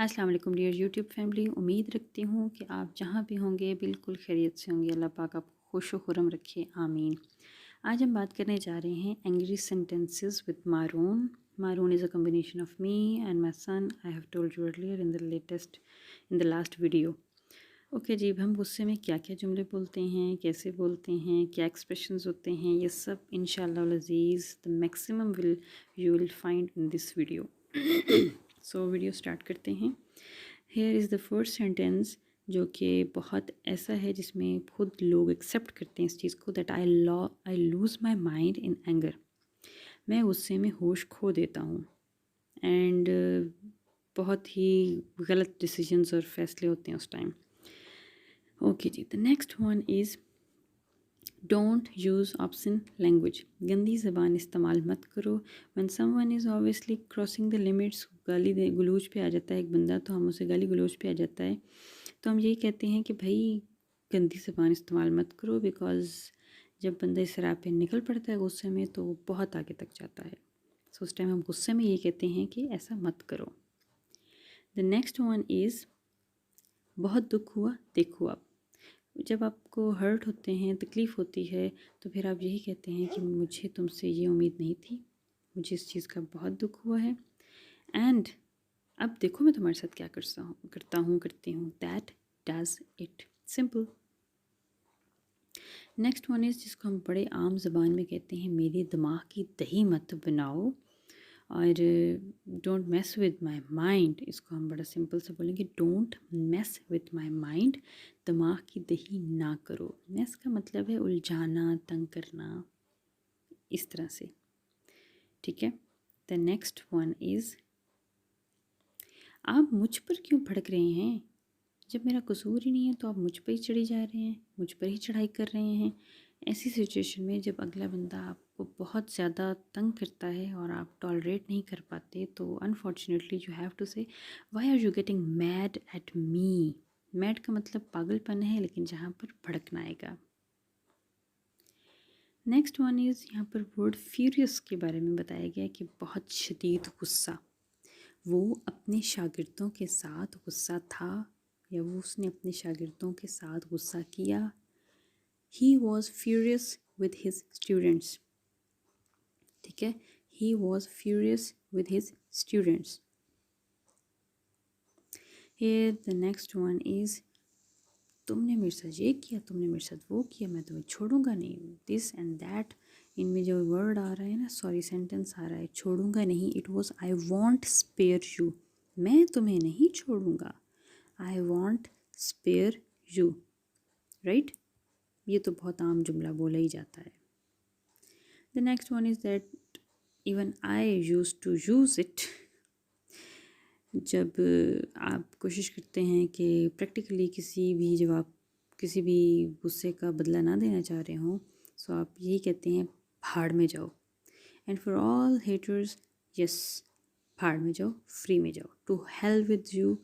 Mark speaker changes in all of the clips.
Speaker 1: अस्सलाम वालेकुम dear YouTube family. उम्मीद रखती हूँ कि आप जहाँ भी होंगे बिल्कुल खैरियत से होंगे। अल्लाह पाक आपको खुश व खुरम रखे, आमीन। आज हम बात करने जा रहे हैं angry sentences with Maroon. Maroon is a combination of me and my son. I have told you earlier in the last video. Okay जी, हम गुस्से में क्या क्या जुमले बोलते हैं, कैसे बोलते हैं, क्या एक्सप्रेशंस होते हैं, ये सब इंशाअल्लाह अज़ीज़ the maximum you will find in this video. So video start करते हैं। Here is the first sentence जो कि बहुत ऐसा है जिसमें खुद लोग एक्सेप्ट करते हैं इस चीज़ को, that I loose my mind in anger. मैं गुस्से में होश खो देता हूँ। एंड बहुत ही गलत डिसीजंस और फैसले होते हैं उस टाइम। ओके जी, the next one is don't use obscene language. गंदी ज़बान इस्तेमाल मत करो। When someone is obviously crossing the limits, गाली गलौज पे आ जाता है एक बंदा, तो हम उसे गाली गलौज पे आ जाता है तो हम यही कहते हैं कि भाई गंदी ज़बान इस्तेमाल मत करो, बिकॉज़ जब बंदा इस राह पे निकल पड़ता है गुस्से में तो वो बहुत आगे तक जाता है। सो उस टाइम हम गुस्से में ये कहते हैं कि ऐसा मत करो। द नेक्स्ट वन इज़ बहुत दुख हुआ देखो आप। जब आपको हर्ट होते हैं, तकलीफ़ होती है, तो फिर आप यही कहते हैं कि मुझे तुमसे ये उम्मीद नहीं थी, मुझे इस चीज़ का बहुत दुख हुआ है, एंड अब देखो मैं तुम्हारे साथ क्या करती हूँ। That does it. Simple. Next one is जिसको हम बड़े आम ज़बान में कहते हैं, मेरे दिमाग की दही मत बनाओ, और don't mess with my mind, इसको हम बड़ा सिंपल से बोलेंगे, don't mess with my mind. दिमाग की दही ना करो। मैस का मतलब है उलझाना, तंग करना, इस तरह से। ठीक है। द नेक्स्ट वन इज़ आप मुझ पर क्यों भड़क रहे हैं, जब मेरा कसूर ही नहीं है तो आप मुझ पर ही चढ़ी जा रहे हैं, मुझ पर ही चढ़ाई कर रहे हैं। ऐसी सिचुएशन में जब अगला बंदा आपको बहुत ज़्यादा तंग करता है और आप टॉलरेट नहीं कर पाते, तो unfortunately you have to say why are you getting mad at me. Mad का मतलब पागलपन है, लेकिन जहाँ पर भड़कना आएगा। नेक्स्ट वन इज़ यहाँ पर वर्ड फ्यूरियस के बारे में बताया गया कि बहुत शदीद गुस्सा। वो अपने शागिर्दों के साथ गुस्सा था, या वो उसने अपने शागिर्दों के साथ गुस्सा किया। He was furious with his students. ठीक है, he was furious with his students. Here the next one is तुमने मेरे साथ ये किया, तुमने मेरे साथ वो किया, मैं तुम्हें छोड़ूंगा नहीं। दिस एंड दैट, इनमें जो वर्ड आ रहा है ना, सॉरी सेंटेंस आ रहा है, छोड़ूंगा नहीं, it was I won't spare you, मैं तुम्हें नहीं छोड़ूंगा। I won't spare you, right. ये तो बहुत आम जुमला बोला ही जाता है। The next one is that even I use to use it. जब आप कोशिश करते हैं कि प्रैक्टिकली जब आप किसी भी गुस्से का बदला ना देना चाह रहे हों, सो आप यही कहते हैं, भाड़ में जाओ। And for all haters, yes, भाड़ में जाओ, फ्री में जाओ, to hell with you,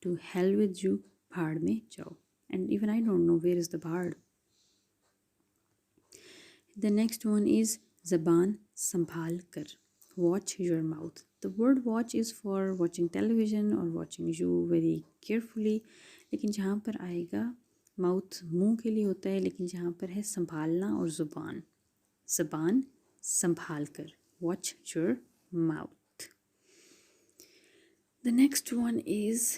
Speaker 1: to hell with you, भाड़ में जाओ। And even I don't know where is the भाड़। द नेक्स्ट वन इज़ ज़बान संभाल कर, watch your mouth. The word watch is for watching television और वॉचिंग यू वेरी केयरफुली, लेकिन जहाँ पर आएगा माउथ मुंह के लिए होता है, लेकिन जहाँ पर है संभालना और ज़ुबान, ज़बान संभाल कर, watch your mouth. The next one is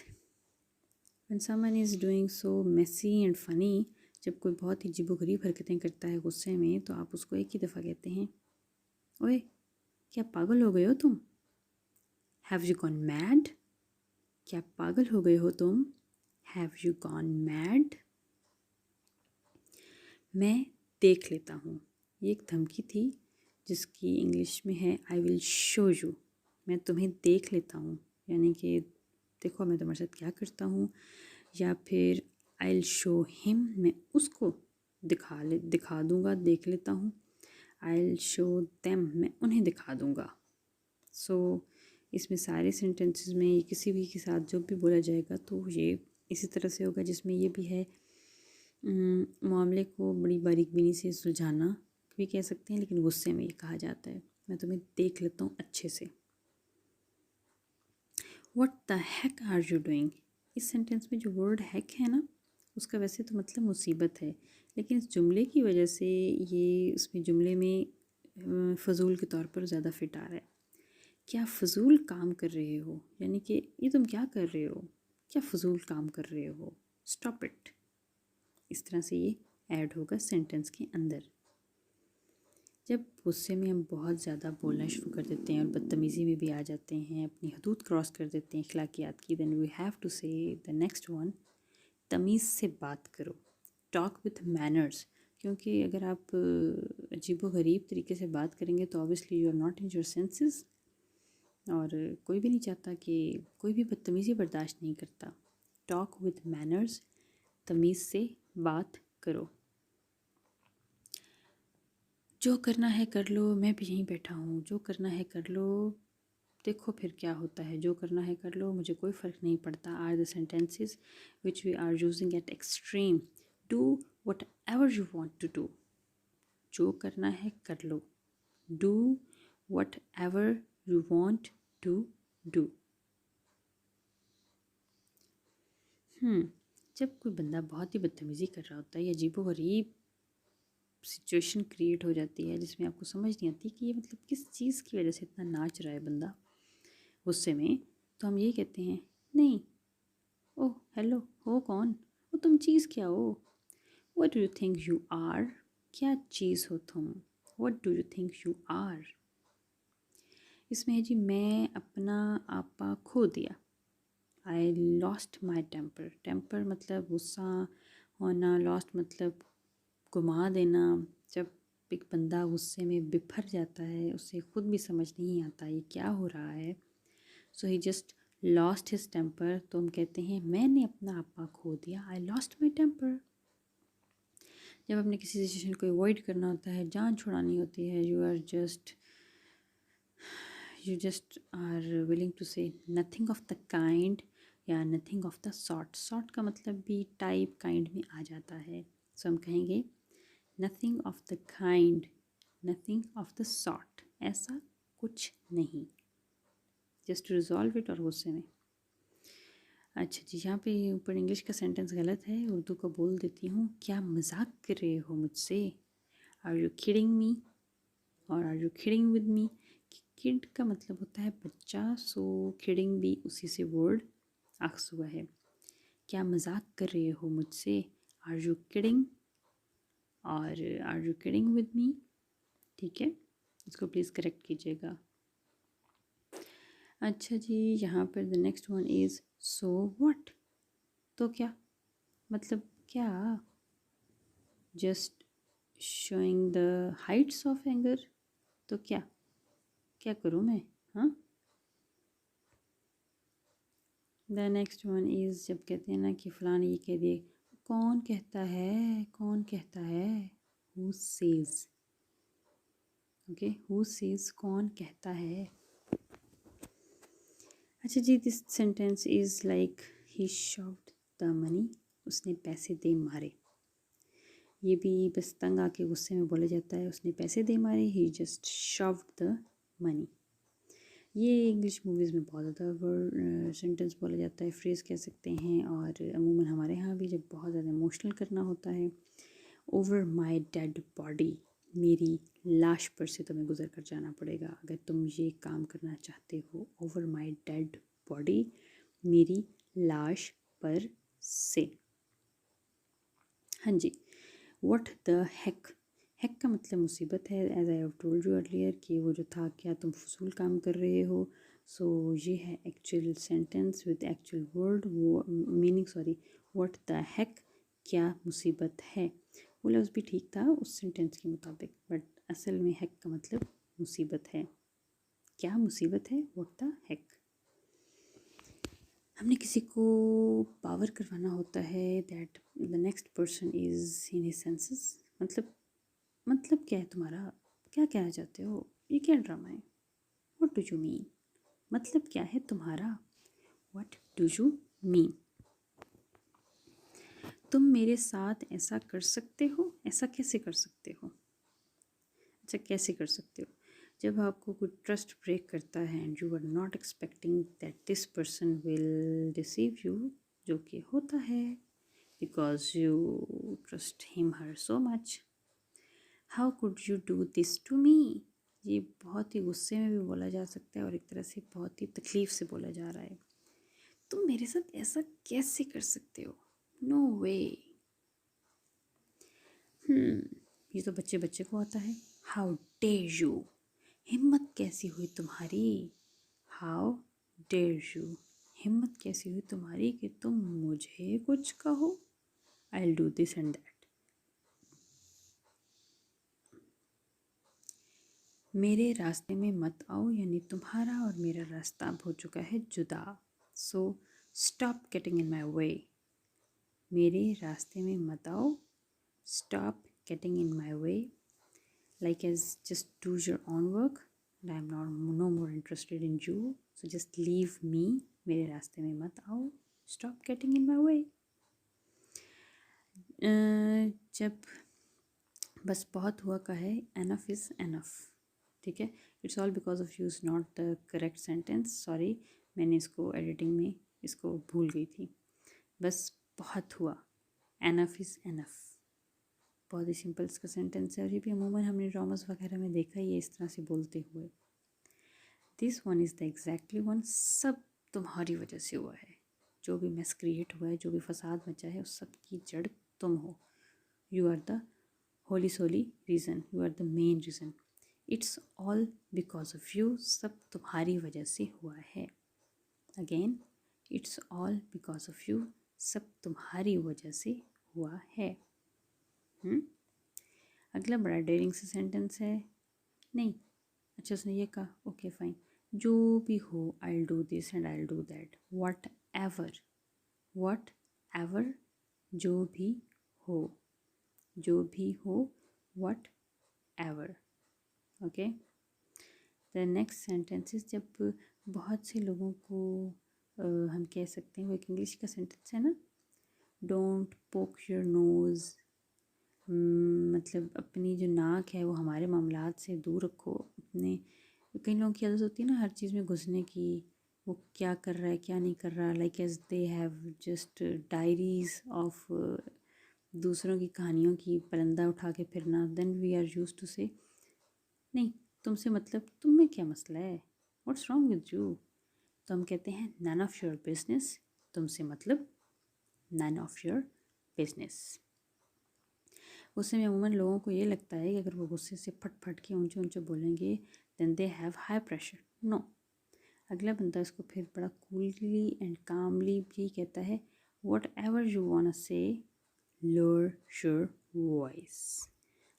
Speaker 1: when someone is doing so messy and funny, जब कोई बहुत ही अजीबोगरीब हरकतें करता है गुस्से में, तो आप उसको एक ही दफ़ा कहते हैं, ओए क्या पागल हो गए हो तुम। हैव यू गॉन मैड, क्या पागल हो गए हो तुम। Have you gone mad. मैं देख लेता हूँ, ये एक धमकी थी जिसकी इंग्लिश में है आई विल शो यू, मैं तुम्हें देख लेता हूँ, यानी कि देखो मैं तुम्हारे साथ क्या करता हूँ। या फिर आई विल शो हिम, मैं उसको दिखा दूँगा, देख लेता हूँ। आई विल शो देम, मैं उन्हें दिखा दूँगा। सो इसमें सारे सेंटेंसेस में ये किसी भी के साथ जो भी बोला जाएगा तो ये इसी तरह से होगा, जिसमें ये भी है मामले को बड़ी बारीकबीनी से सुलझाना भी कह सकते हैं, लेकिन गुस्से में ये कहा जाता है, मैं तुम्हें देख लेता हूँ अच्छे से। What the heck are you doing. इस सेंटेंस में जो वर्ड हैक है ना, उसका वैसे तो मतलब मुसीबत है, लेकिन इस जुमले की वजह से ये उसमें जुमले में फ़जूल के तौर पर ज़्यादा फिट आ रहा है। क्या फ़जूल काम कर रहे हो, यानी कि ये तुम क्या कर रहे हो, क्या फ़जूल काम कर रहे हो, स्टॉप इट। इस तरह से ये ऐड होगा सेंटेंस के अंदर। जब गुस्से में हम बहुत ज़्यादा बोलना शुरू कर देते हैं और बदतमीज़ी में भी आ जाते हैं, अपनी हदूद क्रॉस कर देते हैं अखलाकियात की, देन वी हैव टू से द नेक्स्ट वन, तमीज़ से बात करो, टॉक विथ मैनर्स। क्योंकि अगर आप अजीबो गरीब तरीके से बात करेंगे तो obviously you are not in your senses, और कोई भी नहीं चाहता कि कोई भी बदतमीज़ी बर्दाश्त नहीं करता। टॉक विथ मैनर्स, तमीज़ से बात करो। जो करना है कर लो, मैं भी यहीं बैठा हूँ, जो करना है कर लो, देखो फिर क्या होता है, जो करना है कर लो, मुझे कोई फ़र्क नहीं पड़ता, are the sentences which we are using at extreme. Do whatever you want to do, जो करना है कर लो, do whatever you want to do. जब कोई बंदा बहुत ही बदतमीज़ी कर रहा होता है या अजीबोगरीब सिचुएशन क्रिएट हो जाती है जिसमें आपको समझ नहीं आती कि ये मतलब किस चीज़ की वजह से इतना नाच रहा है बंदा गुस्से में, तो हम यही कहते हैं, नहीं, ओह हेलो, हो कौन, वो तुम चीज़ क्या हो, what do you think you are, क्या चीज़ हो तुम, what do you think you are. इसमें है जी, मैं अपना आपा खो दिया, I lost my temper. Temper मतलब गुस्सा होना, लॉस्ट मतलब घुमा देना। जब एक बंदा गुस्से में बिफर जाता है, उसे खुद भी समझ नहीं आता ये क्या हो रहा है, सो ही जस्ट लॉस्ट हिज टेम्पर, तो हम कहते हैं मैंने अपना आपा खो दिया, आई लॉस्ट माई टेम्पर। जब अपने किसी सिचुएशन को अवॉइड करना होता है, जान छुड़ानी होती है, you just are willing to say nothing of the kind या nothing of the sort. Sort का मतलब भी टाइप काइंड में आ जाता है, सो हम कहेंगे nothing of the kind, nothing of the sort, ऐसा कुछ नहीं, जस्ट टू रिजॉल्व इट। और गुस्से में अच्छा जी, यहाँ पे ऊपर इंग्लिश का सेंटेंस गलत है, उर्दू का बोल देती हूँ। क्या मजाक कर रहे हो मुझसे, आर यू किडिंग मी और are you kidding with me. Kid का मतलब होता है बच्चा, सो किडिंग भी उसी से वर्ड अख्स हुआ है। क्या मजाक कर रहे हो मुझसे, आर यू किडिंग और are you kidding with me. ठीक है, इसको प्लीज़ करेक्ट कीजिएगा। अच्छा जी, यहाँ पर the next one is so what, तो क्या, मतलब क्या, just showing the Heights of anger, तो क्या, क्या करूँ मैं, हाँ। द नेक्स्ट वन इज़ जब कहते हैं ना कि फ़लाँ ने ये कह दिए, कौन कहता है, कौन कहता है, who says. Okay, who says, कौन कहता है। अच्छा जी, this sentence is like he shoved the money, उसने पैसे दे मारे। ये भी बस तंग आके गुस्से में बोला जाता है, उसने पैसे दे मारे, ही जस्ट शॉव्ड द मनी। ये इंग्लिश मूवीज़ में बहुत ज़्यादा वर्ड सेंटेंस बोला जाता है, फ्रेज़ कह सकते हैं, और अमूमन हमारे यहाँ भी जब बहुत ज़्यादा इमोशनल करना होता है। ओवर माई डेड बॉडी, मेरी लाश पर से तुम्हें गुजर कर जाना पड़ेगा अगर तुम ये काम करना चाहते हो। ओवर माई डेड बॉडी, मेरी लाश पर से। हाँ जी, व्हाट द हेक, हेक का मतलब मुसीबत है, as I have told you earlier कि वो जो था, क्या तुम फजूल काम कर रहे हो। सो ये है actual sentence with actual word, वो meaning, sorry, what the heck, क्या मुसीबत है। वो लफ्ज़ भी ठीक था उस सेंटेंस के मुताबिक, बट असल में हेक का मतलब मुसीबत है, क्या मुसीबत है, व्हाट द हेक। हमने किसी को पावर करवाना होता है, that the next person is in his senses. मतलब क्या है तुम्हारा, क्या कहना चाहते हो, ये क्या ड्रामा है, व्हाट डू यू मीन, मतलब क्या है तुम्हारा, व्हाट डू यू मीन। तुम मेरे साथ ऐसा कर सकते हो, ऐसा कैसे कर सकते हो। अच्छा, कैसे कर सकते हो, जब आपको कोई ट्रस्ट ब्रेक करता है and you are not expecting that this person will deceive you, जो कि होता है because you trust him her so much. How could you do this to me, ये बहुत ही गुस्से में भी बोला जा सकता है और एक तरह से बहुत ही तकलीफ़ से बोला जा रहा है। तुम मेरे साथ ऐसा कैसे कर सकते हो, नो वे। ये तो बच्चे बच्चे को आता है। हाउ डेयर यू, हिम्मत कैसी हुई तुम्हारी। हाउ डेयर यू, हिम्मत कैसी हुई तुम्हारी कि तुम मुझे कुछ कहो। I will do this and that. मेरे रास्ते में मत आओ, यानी तुम्हारा और मेरा रास्ता अब हो चुका है जुदा। सो स्टॉप गेटिंग इन माई वे। मेरे रास्ते में मत आओ, stop getting in my way. Like as just do your own work and I'm not no more interested in you, so just leave me, मेरे रास्ते में मत आओ, stop getting in my way। जब बस बहुत हुआ का है, enough is enough, ठीक है। It's all because of you is not the correct sentence, sorry, मैंने इसको एडिटिंग में इसको भूल गई थी। बस बहुत हुआ, enough is enough, बहुत ही सिंपल इसका सेंटेंस है और ये भी अमूमन हमने ड्रामास वगैरह में देखा ही है इस तरह से बोलते हुए। This one is the exactly one, सब तुम्हारी वजह से हुआ है, जो भी मैस क्रिएट हुआ है, जो भी फसाद मचा है, उस सब की जड़ तुम हो। You are the wholly solely reason, you are the main reason. It's all because of you, सब तुम्हारी वजह से हुआ है। Again, it's all because of you, सब तुम्हारी वजह से हुआ है। अगला बड़ा डेयरिंग से सेंटेंस है। नहीं, अच्छा उसने ये कहा, ओके फाइन, जो भी हो, I will do this and I will do that, what ever, जो भी हो, जो भी हो, what ever. Okay, the next sentence is, जब बहुत से लोगों को हम कह सकते हैं, वो एक इंग्लिश का सेंटेंस है ना, डोंट पोक योर नोज़, मतलब अपनी जो नाक है वो हमारे मामलात से दूर रखो। अपने कई लोगों की आदत होती है ना हर चीज़ में घुसने की, वो क्या कर रहा है क्या नहीं कर रहा, like as they have just diaries of दूसरों की कहानियों की पलंदा उठा के फिरना। Then we are use to say, नहीं तुमसे मतलब, तुम में क्या मसला है, व्हाट्स रॉन्ग विद यू। तो हम कहते हैं नन ऑफ योर बिजनेस, तुमसे मतलब नन ऑफ योर बिजनेस। गुस्से में अमूमन लोगों को ये लगता है कि अगर वो गुस्से से फट फट के ऊंचे ऊंचे बोलेंगे then they have high pressure. No, अगला बंदा इसको फिर बड़ा कूलली एंड कामली भी कहता है, what ever you want say, lower your voice,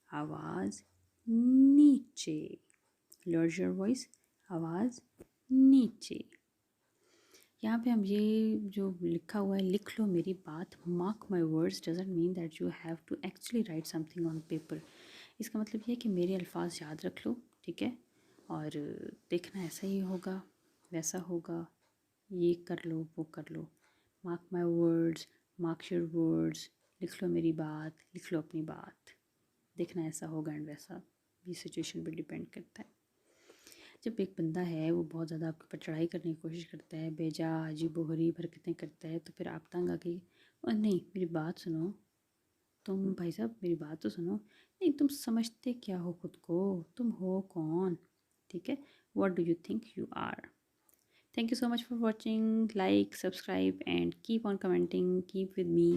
Speaker 1: आवाज़ नीचे, लोअर योर वॉइस, आवाज़ नीचे। यहाँ पे हम ये जो लिखा हुआ है, लिख लो मेरी बात, mark my words, doesn't mean that you have to actually write something on paper. इसका मतलब ये है कि मेरे अल्फाज याद रख लो, ठीक है, और देखना ऐसा ही होगा वैसा होगा, ये कर लो वो कर लो। Mark my words, mark your words, लिख लो मेरी बात, लिख लो अपनी बात, देखना ऐसा होगा एंड वैसा। ये सिचुएशन पर डिपेंड करता है। जब एक बंदा है वो बहुत ज़्यादा आपके ऊपर चढ़ाई करने की कोशिश करता है, बेजा अजीबोगरीब हरकतें करता है, तो फिर आप तंग आके, और नहीं मेरी बात सुनो, तुम भाई साहब मेरी बात तो सुनो, नहीं तुम समझते क्या हो खुद को, तुम हो कौन, ठीक है, what do you think you are. Thank you so much for watching, like subscribe and keep on commenting, keep with me.